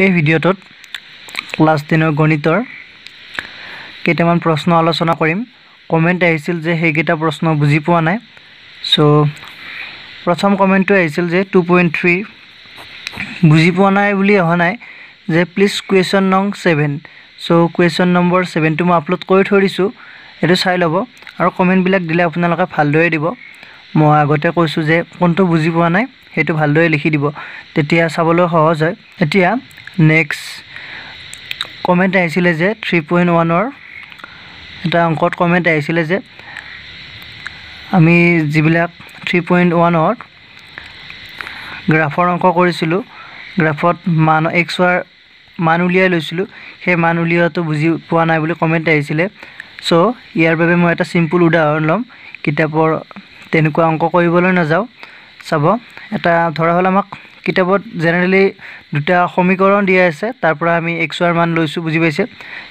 এই ভিডিঅ'টোত ক্লাছ 10 গণিতৰ কেইটামান প্ৰশ্ন আলোচনা কৰিম। কমেন্ট আহিছিল যে হেইকেইটা প্ৰশ্ন বুজি পোৱা নাই। সো প্ৰথম কমেন্টটো আহিছিল যে 2.3 বুজি পোৱা নাই বুলি অহা নাই যে প্লিজ কুৱেশ্যন নং 7। সো কুৱেশ্যন নম্বৰ 7 টো মই আপলোড কৰি থৈ দিছো, এটো চাই ল'ব আৰু কমেন্ট বিলাক দিলে আপোনালোকে ভালদৰে দিব। মই আগতে কৈছো যে কোনটো বুজি পোৱা নাই হেতু ভালদৰে লিখি দিব, তেতিয়া চাবলৈ সহজ হয়। এতিয়া নেক্সট কমেন্ট আহিছিল যে 3.1 ৰ এটা অংকত কমেন্ট আহিছিল যে আমি যিবিলাক 3.1 ৰ গ্ৰাফৰ অংক কৰিছিলো, গ্ৰাফত মান x ৰ মান উলিয়াই লৈছিলো, সেই মান উলিয়াটো বুজি পোৱা নাই বুলি কমেন্ট আহিছিল। সো ইয়াৰ বাবে মই এটা সিম্পল উদাহৰণ লম, কিতাপৰ তেনেকুৱা অংক কৰিবলৈ নাযাও। চাব, এটা ধৰা হল আমাক কিতাপত জেনাৰেলি দুটা সমীকৰণ দিয়া আছে, তাৰ পৰা আমি x ৰ মান লৈছো, বুজি পাইছে।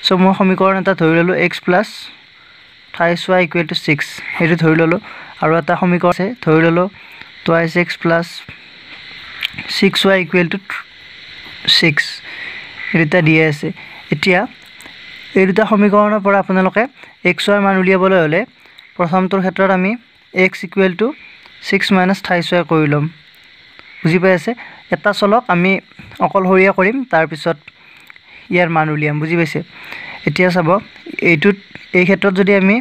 সো মই সমীকৰণ এটা ধৰি ললো x + 28y = 6 হেতু ধৰি ললো, আৰু এটা সমীকৰণ আছে ধৰি ললো 2x + 6y = 6 এটা দিয়া আছে। এতিয়া এই দুটা সমীকৰণৰ পৰা আপোনালোকে x ৰ মান উলিয়াবলৈ হলে প্ৰথমটোৰ ক্ষেত্ৰত আমি x = 6 - 28y কৰি লম, বুজি পাইছে। এটা চলক আমি অকলহৰীয়া কৰিম, তাৰ পিছত ইয়াৰ মান উলিয়াম, বুজি পাইছে। এতিয়া চাব, এই ক্ষেত্ৰত যদি আমি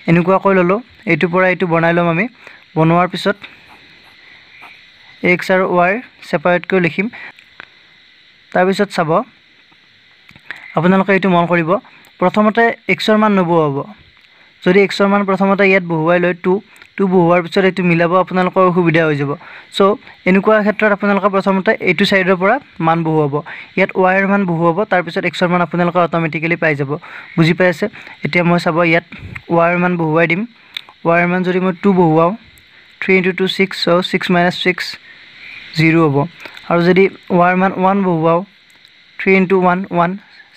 এনেকুৱা কৈ ললো, এইটোৰ পৰা এইটো বনাই লম। আমি বনোৱাৰ পিছত x আৰু y সেপাৰেট কৰি লিখিম। তাৰ পিছত চাব, আপোনালোকে এইটো মন কৰিব, প্ৰথমতে x ৰ মান নবহাব। যদি x ৰ মান প্ৰথমতে ইয়াত বহুৱাই লয় 2 বহুৱাৰ পিছত এইটো মিলাব আপোনালোকৰ অসুবিধা হৈ যাব। সো এনেকুৱা ক্ষেত্ৰত আপোনালোকে প্ৰথমতে এইটো সাইডৰ পৰা মান বহুৱাব, ইয়াত y ৰ মান বহুৱাব, তাৰ পিছত x ৰ মান আপোনালোকে অটোমেটিক্যালি পাই যাব, বুজি পাইছে। এতিয়া মই চাব, ইয়াত y ৰ মান বহুৱাই দিম। y ৰ মান যদি মই 2 বহুৱাও, 3 * 2 = 6, so 6 - 6 0 হ'ব। আৰু যদি y ৰ মান 1 বহুৱাও, 3 * 1 1,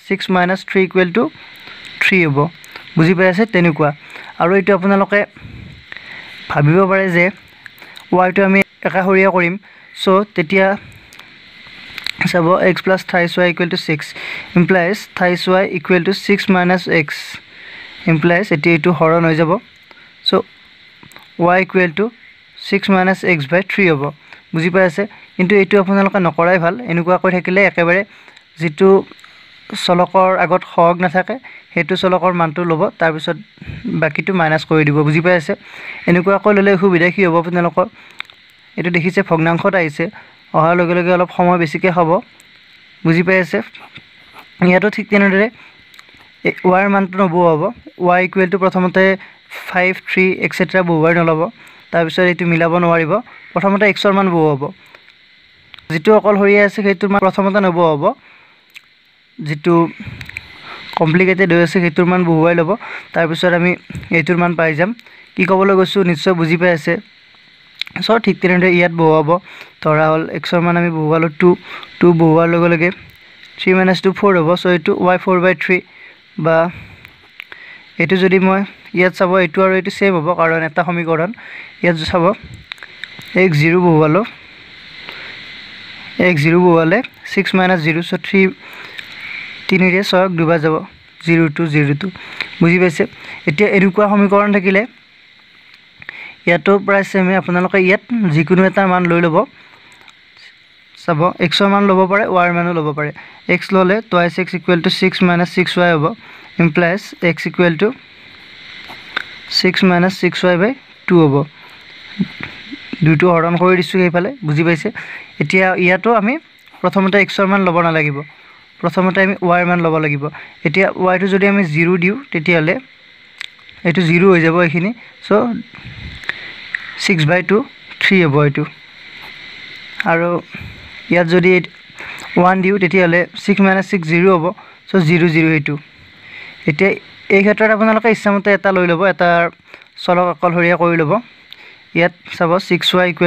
6 - 3 = 3 হ'ব, বুজি পাইছে। তেনেকুৱা আৰু এইটো আপোনালোকে ভাবিব পাৰে যে y টো আমি একাষৰীয়া কৰিম। সো তেতিয়া চাব, x + 28y = 6 implies 28y = 6 - x implies এটো হৰণ হৈ যাব। সো y = 6 - x/3 হ'ব, বুজি পাইছে। কিন্তু এইটো আপোনালোকে নকৰাই ভাল, এনেকুৱা কৈ থাকিলে একেবাৰে যেটো চলকৰ আগত হৰণ নাথাকে হেতু চলকৰ মানটো ল'ব, তাৰ পিছত বাকিটো মাইনাস কৰি দিব, বুজি পাইছে। এনেকুৱা কৈ ললে সুবিধা কি হ'ব আপোনালোকৰ, এটো দেখিছে ভগ্নাংশত আহিছে, অহাৰ লগে লগে অলপ সময় বেছিকৈ হ'ব, বুজি পাইছে। ইয়াতো ঠিক তেনেদৰে y ৰ মানটো নবহাব, y = প্ৰথমতে 5 3 etc বহুৱাই নলব, তাৰ পিছত এইটো মিলাব নোৱাৰিব, প্ৰথমতে x ৰ মান বহুৱাব। যেটো অকলহৰীয়া আছে হেতুৰ মান প্ৰথমতে নবহাব, যেটো কমপ্লিকেটেড হৈ আছে হেতুৰ মান বহুৱাই লব, তাৰ পিছত আমি এইটোৰ মান পাই যাম। কি ক'বলৈ গৈছো নিশ্চয় বুজি পাই আছে। সো ঠিক তেনেদৰে ইয়াত বহুৱাব, ধৰা হল x ৰ মান আমি বহুৱালো 2 বহুৱাৰ লগে লগে 3 - 2 4 হ'ব। সো এইটো y 4/3 বা এইটো যদি মই ইয়াত চাব, এইটো আৰু এইটো সেম হ'ব কাৰণ এটা সমীকৰণ। ইয়াত চাব, x 0 বহুৱালো, x 0 বহুৱালে 6 - 0, সো 3 ৰে 6 ক দুবাৰ যাব, 0 2 0 2, বুজি পাইছে। এতিয়া এনেকুৱা সমীকৰণ থাকিলে ইয়াতো প্ৰায় সেমে, আপোনালোকে ইয়াত যিকোনো এটা মান লৈ ল'ব। চাব, x ৰ মান ল'ব পাৰে, y ৰ মানো ল'ব পাৰে। x ল'লে 2x = 6 - 6y হ'ব, implies x = 6 - 6y/2 হ'ব। দুটো হৰণ কৰি দিছো এইফালে, বুজি পাইছে। এতিয়া ইয়াতো আমি প্ৰথমতে x ৰ মান ল'ব নালাগিব, প্ৰথমতে আমি y ৰ মান ল'ব লাগিব। এতিয়া y টো যদি আমি 0 দিও, তেতিয়াহলে এইটো 0 হৈ যাব এইখিনি। সো 6/2 3 হ'ব এইটো। আৰু ইয়াত যদি 1 দিও, তেতিয়াহলে 6 - 6 0 হ'ব, সো 0 0 এইটো। এতিয়া এই ক্ষেত্ৰত আপোনালোকে ইচ্ছামতে এটা লৈ ল'ব, এটা চলক অকলহৰীয়া কৰি ল'ব। ইয়াত চাব 6y =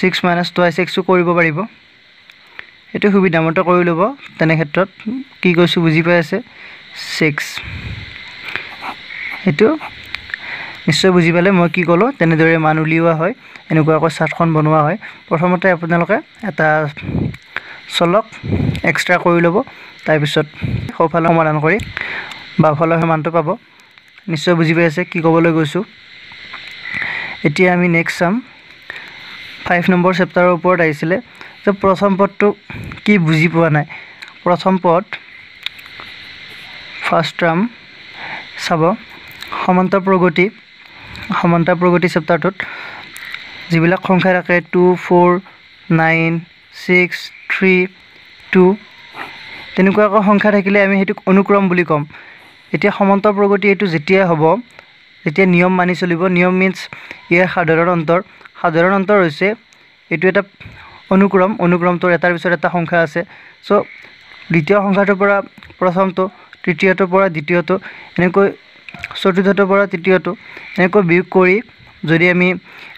6 - 2x কৰিব পাৰিব, এটো সুবিধামতে কৰি ল'ব। তেনে ক্ষেত্ৰত কি কৈছো বুজি পাই আছে, 6 এটো নিশ্চয় বুজি পালে মই কি ক'লো। তেনেদৰে মান উলিওৱা হয়, এনেকুৱাকৈ চাৰ্টখন বনোৱা হয়। প্ৰথমতে আপোনালোকে এটা চলক এক্সট্ৰা কৰি ল'ব তাৰপিছত সোঁফালে সমাধান কৰি বাওঁফালৰ মানটো পাব নিশ্চয় বুজি পাই আছে কি ক'বলৈ গৈছোঁ এতিয়া আমি নেক্সট চাম 5 নম্বৰ চেপ্টাৰৰ ওপৰত আহিছিলে যে প্ৰথম পদটো কি বুজি পোৱা নাই প্ৰথম পদ ফাৰ্ষ্ট টাৰ্ম চাব সমান্তৰ প্ৰগতি চেপ্টাৰটোত যিবিলাক সংখ্যা থাকে 2 4 9 6 3 2 তেনেকুৱাকৈ সংখ্যা থাকিলে আমি হেতুক অনুক্ৰম বুলি ক'ম এতিয়া সমান্তৰ প্ৰগতি এটো যেতিয়া হ'ব যেতিয়া নিয়ম মানি চলিব নিয়ম মিন্স ইয়াৰ সাধাৰণ অন্তৰ হৈছে এটো এটা অনুক্ৰমটোৰ এটাৰ পিছত এটা সংখ্যা আছে সো দ্বিতীয় সংখ্যাটোৰ পৰা প্ৰথমটো তৃতীয়টোৰ পৰা দ্বিতীয়টো এনেকৈ চতুৰ্থটোৰ পৰা তৃতীয়টো এনেকৈ বিয়োগ কৰি যদি আমি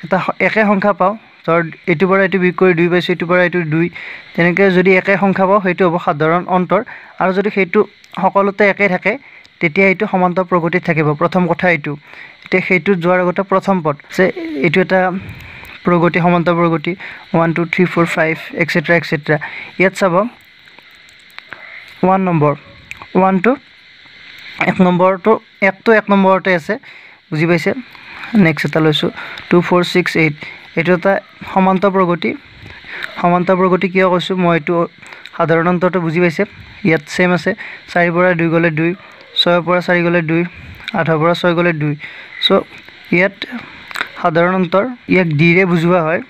এটা একে সংখ্যা পাওঁ ধৰ এটোৰ পৰা এটো বিয়োগ কৰি 2 পাইছো এটোৰ পৰা এটো 2 তেনেকৈ যদি একে সংখ্যা পাওঁ হেতু হ'ব সাধাৰণ অন্তৰ আৰু যদি হেতু সকলোতে একে থাকে তেতিয়া এটো সমান্তৰ প্ৰগতিত থাকিব প্ৰথম কথা এটো এতিয়া হেতু যোৱাৰ আগতে প্ৰথম পদ যে এটো এটা প্ৰগতি সমান্তৰ প্ৰগতি 1 2 3 4 5 এটসেট্ৰা ইয়াত চাব 1 নম্বৰ 1 to 1 নম্বৰটো 1 to 1 নম্বৰতে আছে বুজি পাইছে নেক্সট এটা লৈছো 2 4 6 8 এটো এটা সমান্তৰ প্ৰগতি কিয় কৈছো মই এটো সাধাৰণ অন্তৰটো বুজি পাইছে ইয়াত সেম আছে 4 পৰা 2 গলে 2 6 পৰা 4 গলে 2 8 পৰা 6 গলে 2 সো ইয়াত সাধাৰণ অন্তৰ ইয়াক d ৰে বুজোৱা হয়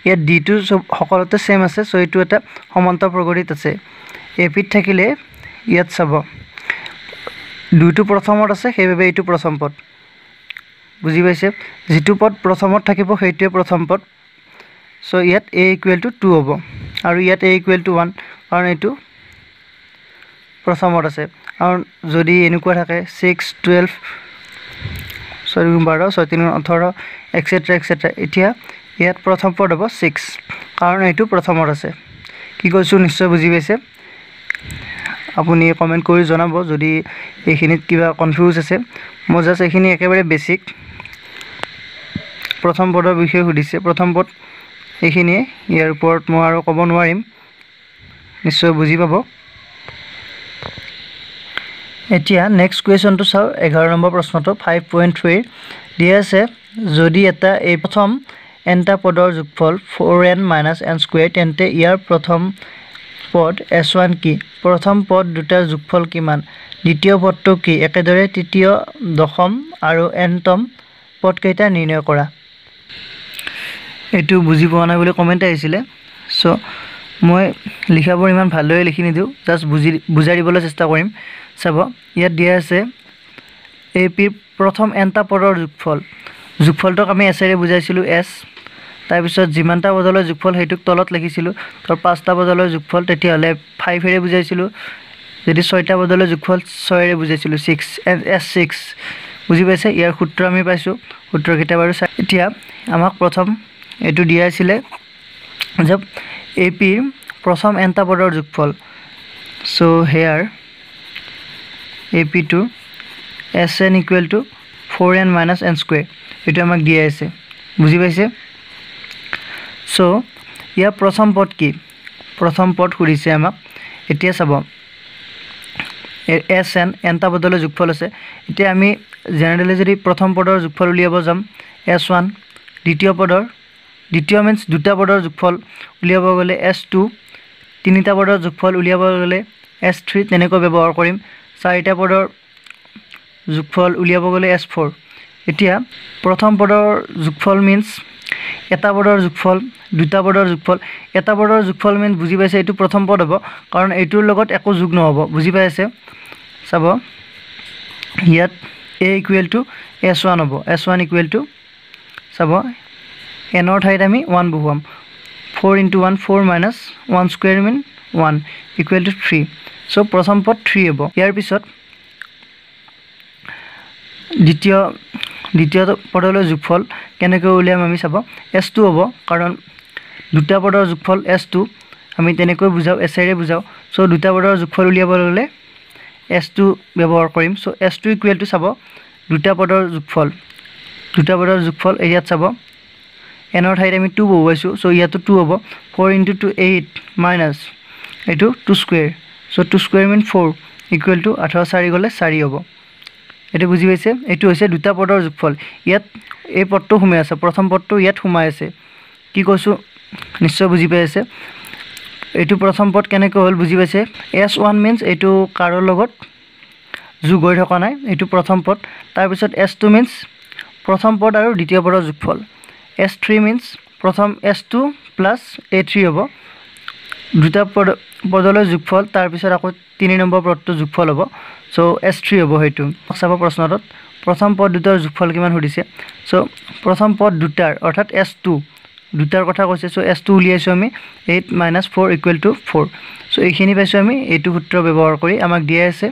ইয়াত d টো সকলোতে সেম আছে সো এটো এটা সমান্তৰ প্ৰগতিত আছে ap থাকিলে ইয়াত চাব 2 টো প্ৰথমত আছে সেইভাবে এটো প্ৰথম পদ বুজি পাইছে যেটো পদ প্ৰথমত থাকিব সেইটোৱে প্ৰথম পদ সো ইয়াত a = 2 হ'ব আৰু ইয়াত a = 1 কাৰণ এটো প্ৰথমত আছে আৰু যদি এনেকুৱা থাকে 6 12 12 13 18 এটসেট্ৰা এতিয়া ইয়াত প্ৰথম পদ হ'ব 6 কাৰণ এটো প্ৰথমত আছে কি কৈছো নিশ্চয় বুজি পাইছে আপুনি কমেন্ট কৰি জনাব যদি এইখিনিত কিবা কনফিউজ আছে মই জাস্ট এইখিনি একেবাৰে বেসিক প্ৰথম পদৰ বিষয়ে সুধিছে প্ৰথম পদ এইখিনি ইয়াৰ ওপৰত মই আৰু ক'ব নোৱাৰিম নিশ্চয় বুজি পাব এতিয়া নেক্সট কোৱেশ্চনটো চাও 11 নম্বৰ প্ৰশ্নটো 5.3 দিয়া আছে যদি এটা এই প্ৰথম nটা পদৰ যোগফল 4n - n² তেন্তে ইয়াৰ প্ৰথম পদ s1 কি প্ৰথম পদ দুটাৰ যোগফল কিমান দ্বিতীয় পদটো কি একেদৰে তৃতীয় দশম আৰু nতম পদ কেইটা নিৰ্ণয় কৰা এটো বুজি পোৱা নাই বুলি কমেন্ট আহিছিলে সো মই লিখাবোৰ ইমান ভালদৰে লিখি নিদিও জাস্ট বুজাই দিবলৈ চেষ্টা কৰিম চাব ইয়াত দিয়া আছে ap প্ৰথম nটা পদৰ যোগফলটোক আমি s ৰে বুজাইছিলো s তাৰ পিছত যিমানটা পদলৈ যোগফল হেতুক তলত লিখিছিলো তাৰ পাঁচটা পদলৈ যোগফল তেতিয়া হলে 5 ৰে বুজাইছিলো যদি 6টা পদলৈ যোগফল 6 ৰে বুজাইছিলো 6 s6 বুজি পাইছে ইয়াৰ সূত্ৰ আমি পাইছো সূত্ৰ কিটা বাৰু এতিয়া আমাক প্ৰথম এটো দিয়া আছিল যে ap প্ৰথম nটা পদৰ যোগফল so hair ap to sn = 4n - n² এটো আমাক দিয়া আছে বুজি পাইছে সো ইয়া প্ৰথম পদ কি প্ৰথম পদ খুৰিছে আমাক এতিয়া চাব sn nটা পদলৈ যোগফল আছে এতিয়া আমি জেনাৰেলি যদি প্ৰথম পদৰ যোগফল উলিয়াব যাম s1 দ্বিতীয় মিন্স দুটা পদৰ যোগফল উলিয়াব গলে s2 তিনিটা পদৰ যোগফল উলিয়াব গলে s3 তেনেকৈ ব্যৱহাৰ কৰিম চাৰিটা পদৰ যোগফল উলিয়াব গলে s4 এতিয়া প্ৰথম পদৰ যোগফল মিন্স এটা পদৰ যোগফল দুটা পদৰ যোগফল এটা পদৰ যোগফল মিন্স বুজি পাইছে এটো প্ৰথম পদ হ'ব কাৰণ এটোৰ লগত একো যোগ নহব বুজি পাইছে চাব ইয়াত a = s1 হ'ব s1 = চাব n ৰ ঠাইত আমি 1 বহুৱাম 4 * 1 4 - 1² mean 1 = 3 সো প্ৰথম পদ 3 হ'ব ইয়াৰ পিছত দ্বিতীয় পদলৈ যোগফল কেনেকৈ উলিয়াম আমি চাব s2 হ'ব কাৰণ দুটা পদৰ যোগফল s2 আমি তেনেকৈ বুজাও s ৰে বুজাও সো দুটা পদৰ যোগফল উলিয়াব গলে s2 ব্যৱহাৰ কৰিম সো s2 = চাব দুটা পদৰ যোগফল ইয়াত চাব এনৰ ঠাইত আমি 2 বহুৱাইছোঁ সো ইয়াতো 2 হ'ব 4 * 2 8 মাইনাস এটো 2 square so 2 square mean 4 equal to 18 4 গলে 4 হ'ব এটো বুজি পাইছে এটো হৈছে দুটা পদৰ যোগফল ইয়াত এই পদটো সোমাই আছে প্ৰথম পদটো ইয়াত সোমাই আছে কি কৈছো নিশ্চয় বুজি পাইছে এটো প্ৰথম পদ কেনেকৈ হল বুজি পাইছে s1 মিন্স এটো কাৰৰ লগত যোগ হৈ থকা নাই এটো প্ৰথম পদ তাৰ পিছত s2 মিন্স প্ৰথম পদ আৰু দ্বিতীয় পদৰ যোগফল s3 মিন্স প্ৰথম s2 প্লাস a3 হ'ব দুটা পদলৈ যোগফল তাৰ পিছত আকৌ 3 নম্বৰ পদটো যোগফল হ'ব সো s3 হ'ব হেতু চাব প্ৰশ্নটোত প্ৰথম পদ দুটাৰ যোগফল কিমান হৰিছে সো প্ৰথম পদ দুটাৰ অৰ্থাৎ s2 দুটাৰ কথা কৈছে সো s2 উলিয়াইছো আমি 8 - 4 = 4 সো এইখিনি পাইছো আমি এইটো সূত্ৰ ব্যৱহাৰ কৰি আমাক দিয়া আছে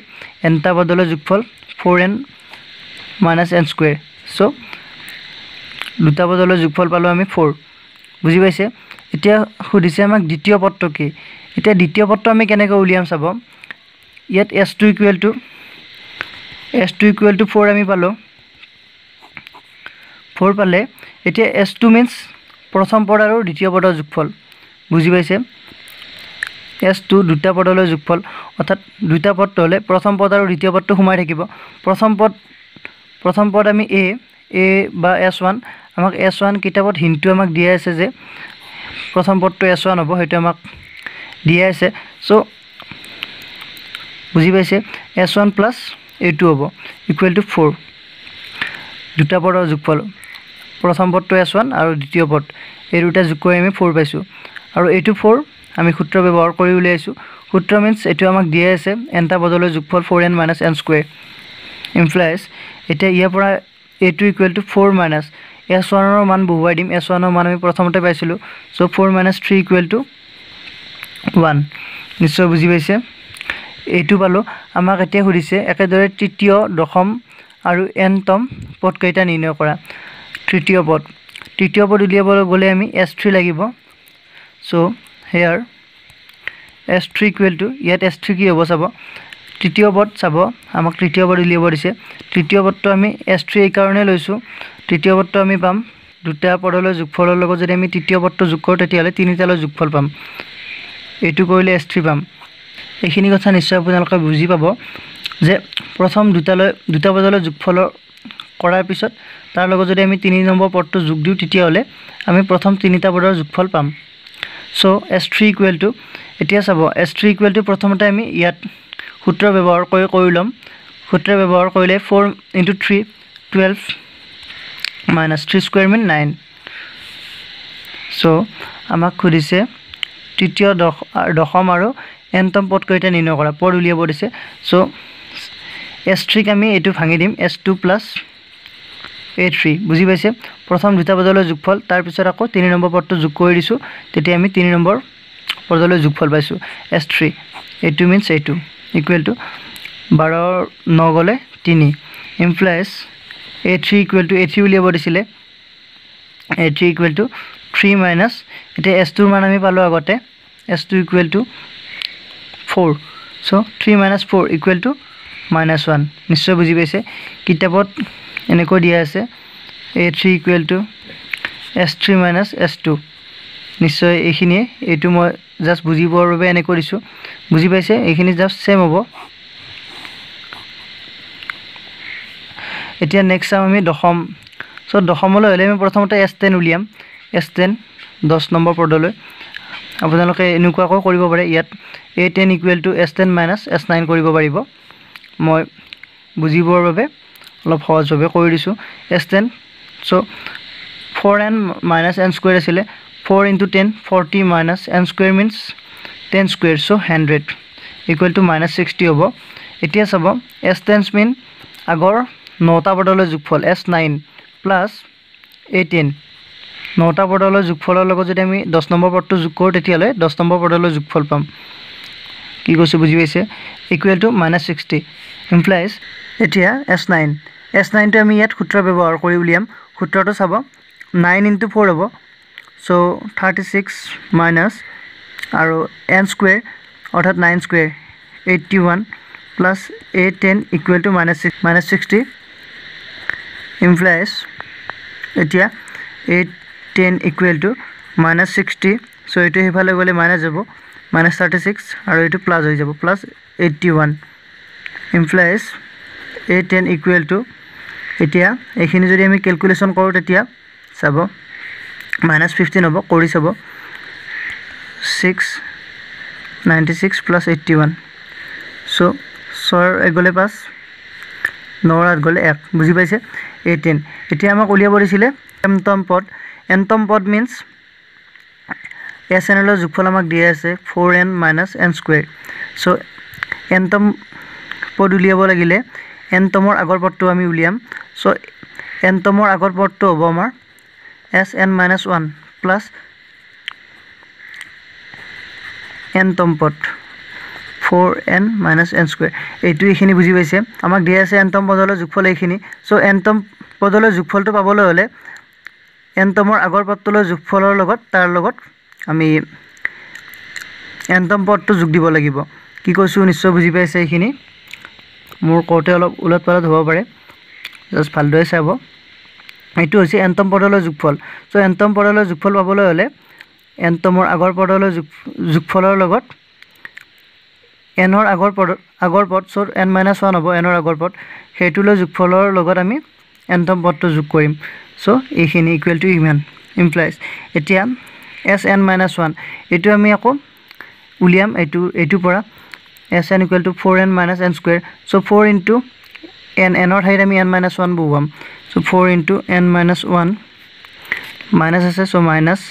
n টা পদলৈ যোগফল 4n - n স্কয়াৰ সো দুটা পদলৈ যোগফল পালো আমি 4 বুজি পাইছে এতিয়া খুদিছে আমাক দ্বিতীয় পদটো কি এতিয়া দ্বিতীয় পদটো আমি কেনেকৈ উলিয়াম চাব ইয়াত s2 = 4 আমি পালো 4 পালে এতিয়া s2 মিন্স প্ৰথম পদ আৰু দ্বিতীয় পদৰ যোগফল বুজি পাইছে s2 দুটা পদলৈ যোগফল অৰ্থাৎ দুটা পদ হলে প্ৰথম পদ আৰু দ্বিতীয় পদটো সোমাই থাকিব প্ৰথম পদ আমি a বা s1 আমাক s1 কিতাপত হিন্টু আমাক দিয়া আছে যে প্ৰথম পদটো s1 হ'ব হেতু আমাক দিয়া আছে সো বুজি পাইছে s1 + a2 হ'ব ইকুৱেল টু 4 দুটা পদৰ যোগফল প্ৰথম পদটো s1 আৰু দ্বিতীয় পদ এই দুটা যোগ কৰি আমি 4 পাইছো আৰু এইটো 4 আমি সূত্ৰ ব্যৱহাৰ কৰি উলিয়াইছো সূত্ৰ মিন্স এটো আমাক দিয়া আছে n টা পদলৈ যোগফল 4n - n স্কয়াৰ ইমপ্লাইজ এটা ইয়াৰ পৰা a2 = 4 মাইনাস s1 ৰ মান বহুৱাই দিম s1 ৰ মান আমি প্ৰথমতে পাইছিলো সো 4 - 3 = 1 নিশ্চয় বুজি পাইছে এইটো পালো আমাক এতিয়া খুদিছে একেদৰে তৃতীয় দশম আৰু nতম পদ কেইটা নিৰ্ণয় কৰা তৃতীয় পদ উলিয়াবলৈ গলে আমি s3 লাগিব সো হেয়াৰ s3 = ইয়াত s3 কি হ'ব চাব তৃতীয় পদ চাব আমাক তৃতীয় পদ উলিয়াব দিছে তৃতীয় পদটো আমি s3 এই কাৰণে লৈছো তৃতীয় পদটো আমি পাম দুটা পদলৈ যোগফলৰ লগত যদি আমি তৃতীয় পদটো যোগ কৰো তেতিয়ালে তিনিটালৈ যোগফল পাম এটো কৰিলে s3 পাম এইখিনি কথা নিশ্চয় আপোনালোকে বুজি পাব যে প্ৰথম দুটা পদলৈ যোগফল কৰাৰ পিছত তাৰ লগত যদি আমি 3 নম্বৰ পদটো যোগ দিও তেতিয়া হলে আমি প্ৰথম তিনিটা পদৰ যোগফল পাম সো s3 = এতিয়া চাব s3 = প্ৰথমতে আমি ইয়াত সূত্ৰ ব্যৱহাৰ কৰি লম সূত্ৰ ব্যৱহাৰ কৰিলে 4 * 3 12 - 3 স্কয়াৰ মিন 9 সো আমাক খুদিছে তৃতীয় দশম আৰু nতম পদ কেইটা নিৰ্ণয় কৰা পদ উলিয়াব দিছে সো s3 ক আমি এটো ভাঙি দিম s2 + a3 বুজি পাইছে প্ৰথম দুটা পদলৈ যোগফল তাৰ পিছত আকৌ 3 নম্বৰ পদটো যোগ কৰি দিছো তেতিয়া আমি 3 নম্বৰ পদলৈ যোগফল পাইছো s3 a2 means a2 equal to 12 9 গলে 3 ইমপ্লাইজ a3 = a3 উলিয়াব দিছিলে a3 = 3 মাইনাস এটা s2 ৰ মান আমি পালো আগতে s2 = 4 সো 3 - 4 = -1 নিশ্চয় বুজি পাইছে কিতাপত এনেকৈ দিয়া আছে a3 = s3 - s2 নিশ্চয় এইখিনি এটো মই জাস্ট বুজিবৰ বাবে এনে কৰিছো বুজি পাইছে এইখিনি জাস্ট সেম হ'ব এতিয়া নেক্সট আমি দশম সো দশমলৈ হলে আমি প্ৰথমতে s10 উলিয়াম s10 10 নম্বৰ পদলৈ আপোনালোকে এনেকুৱাকৈ কৰিব পাৰে ইয়াত a10 = s10 - s9 কৰিব পাৰিব মই বুজিবৰ বাবে অলপ সহজভাৱে কৰি দিছো s10 so 4n - n square আছিল 4 * 10 40 - n square means 10 square so 100 = -60 হ'ব এতিয়া চাব s10 মিন আগৰ 9টা পদলৈ যোগফল s9 + a10 9টা পদলৈ যোগফলৰ লগত যদি আমি 10 নম্বৰ পদটো যোগ কৰো তেতিয়ালে 10 নম্বৰ পদলৈ যোগফল পাম কি কৈছে বুজি পাইছে ইকুৱেল টু -60 ইমপ্লাইজ এতিয়া s9 টো আমি ইয়াত সূত্ৰ ব্যৱহাৰ কৰি উলিয়াম সূত্ৰটো চাব 9 * 4 হ'ব সো 36 মাইনাস আৰু n স্কয়াৰ অৰ্থাৎ 9 স্কয়াৰ 81 + a10 = -60 implies এতিয়া 10 equal to minus 60 so etu hifale gole minus jabo minus 36 aru etu plus hoy jabo plus 81 implies a10 equal to etia ekhini jodi ami calculation koru tetia sabo minus 15 hobo kori sabo 696 plus 81 so sor egole pass নৰাত গলে 1 বুজি পাইছে a10 এতিয়া আমাক উলিয়াব দিছিলে nতম পদ means SN ৰ যোগফল আমাক দিয়া আছে 4n - n স্কয়াৰ সো nতম পদ উলিয়াব লাগিলে nতমৰ আগৰ পদটো আমি উলিয়াম সো nতমৰ আগৰ পদটো হ'ব আমাৰ Sn - 1 প্লাস nতম পদ 4n - n স্কয়াৰ এইটো এখিনি বুজি পাইছে আমাক দিয়া আছে nতম পদলৈ যোগফল এইখিনি সো nতম পদলৈ যোগফলটো পাবলৈ হলে nতমৰ আগৰ পদটোলৈ যোগফলৰ লগত তাৰ লগত আমি nতম পদটো যোগ দিব লাগিব কি কৈছো নিশ্চয় বুজি পাইছে এইখিনি মোৰ কোতে অলপ উলট পালট হ'ব পাৰে জাস্ট ভালদৰে চাব এইটো হৈছে nতম পদলৈ যোগফল সো nতম পদলৈ যোগফল পাবলৈ হলে nতমৰ আগৰ পদলৈ যোগফলৰ লগত n ৰ আগৰ পদ সো n - 1 হ'ব n ৰ আগৰ পদ হেতুলৈ যোগফলৰ লগত আমি nতম পদটো যোগ কৰিম সো এইখিনি ইকুৱেল টু ইমান ইমপ্লাইজ এতিয়া Sn - 1 এটো আমি আকৌ উলিয়াম এটো পৰা Sn equal to 4n - n square so 4 into n n ৰ ঠাইত আমি n - 1 বহুৱাম so 4 into n - 1 minus আছে so minus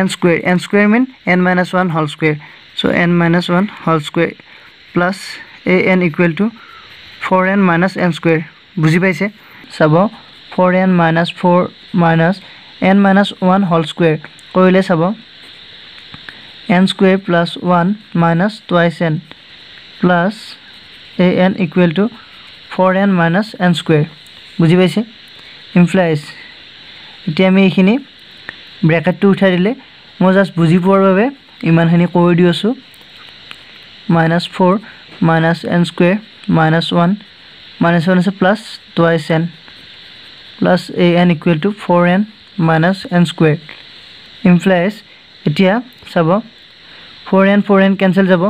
n square mean n - 1 whole square so n - 1 whole square plus an equal to 4n - n square বুজি পাইছে চাব 4n - 4 minus n - 1 whole square কইলে চাব n square plus 1 minus twice n plus an equal to 4n - n square বুজি পাইছে implies এতিয়া আমি এখিনি ব্র্যাকেটটো উঠাই দিলে মই জাস্ট বুজি পোৱাৰ বাবে ইমানখিনি কৈ দিওছো -4 minus n square minus 1 is plus twice n plus an equal to 4n minus n square implies এতিয়া চাব 4n cancel যাব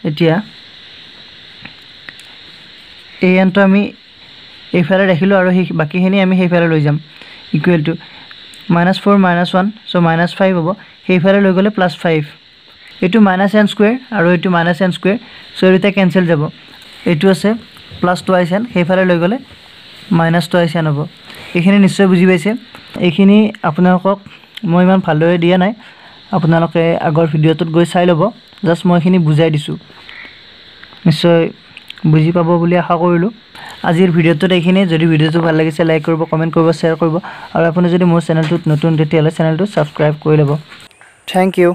এতিয়া an তো আমি এইফালে ৰাখিলো আৰু বাকিখিনি আমি সেইফালে লৈ যাম equal to -4 - 1 so -5 হ'ব সেইফালে লৈ গলে +5 এটো -n square আৰু এটো -n square so এটা cancel যাব এটো আছে plus twice n সেইফালে লৈ গলে minus twice n হ'ব এখিনি নিশ্চয় বুজি পাইছে এখিনি আপোনালোকক মই ইমান ভালদৰে দিয়া নাই আপোনালোকে আগৰ ভিডিওটোত গৈ চাই ল'ব জাস্ট মই এখিনি বুজাই দিছো নিশ্চয় বুজি পাব বুলি আশা কৰিলো আজিৰ ভিডিওটোত এখিনি যদি ভিডিওটো ভাল লাগিছে লাইক কৰিব কমেন্ট কৰিব শেয়াৰ কৰিব আৰু আপুনি যদি মোৰ চেনেলটোত নতুন তেতিয়ালে চেনেলটো সাবস্ক্ৰাইব কৰি ল'ব থ্যাংক ইউ